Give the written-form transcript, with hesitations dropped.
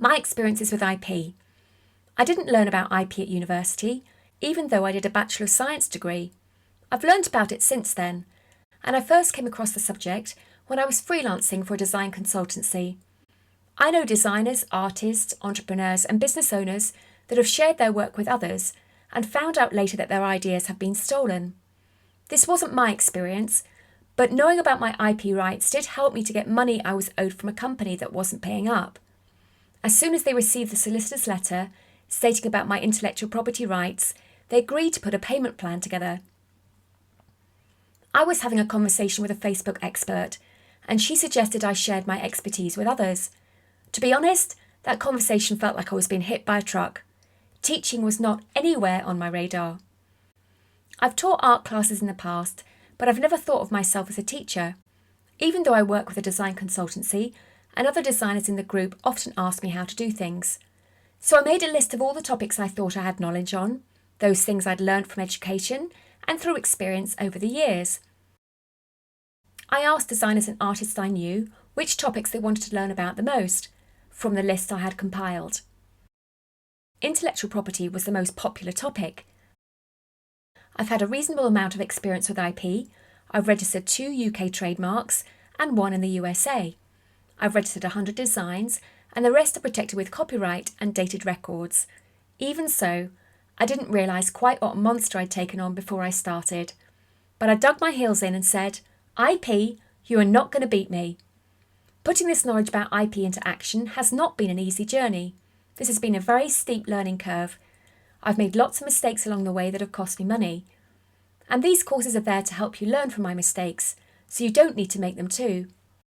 My experiences with IP. I didn't learn about IP at university, even though I did a Bachelor of Science degree. I've learned about it since then, and I first came across the subject when I was freelancing for a design consultancy. I know designers, artists, entrepreneurs and business owners that have shared their work with others and found out later that their ideas have been stolen. This wasn't my experience, but knowing about my IP rights did help me to get money I was owed from a company that wasn't paying up. As soon as they received the solicitor's letter stating about my intellectual property rights, they agreed to put a payment plan together. I was having a conversation with a Facebook expert, and she suggested I shared my expertise with others. To be honest, that conversation felt like I was being hit by a truck. Teaching was not anywhere on my radar. I've taught art classes in the past, but I've never thought of myself as a teacher. Even though I work with a design consultancy, and other designers in the group often ask me how to do things. So I made a list of all the topics I thought I had knowledge on, those things I'd learned from education and through experience over the years. I asked designers and artists I knew which topics they wanted to learn about the most, from the list I had compiled. Intellectual property was the most popular topic. I've had a reasonable amount of experience with IP. I've registered 2 UK trademarks and 1 in the USA. I've registered 100 designs and the rest are protected with copyright and dated records. Even so, I didn't realise quite what monster I'd taken on before I started. But I dug my heels in and said, IP, you are not going to beat me. Putting this knowledge about IP into action has not been an easy journey. This has been a very steep learning curve. I've made lots of mistakes along the way that have cost me money. And these courses are there to help you learn from my mistakes, so you don't need to make them too.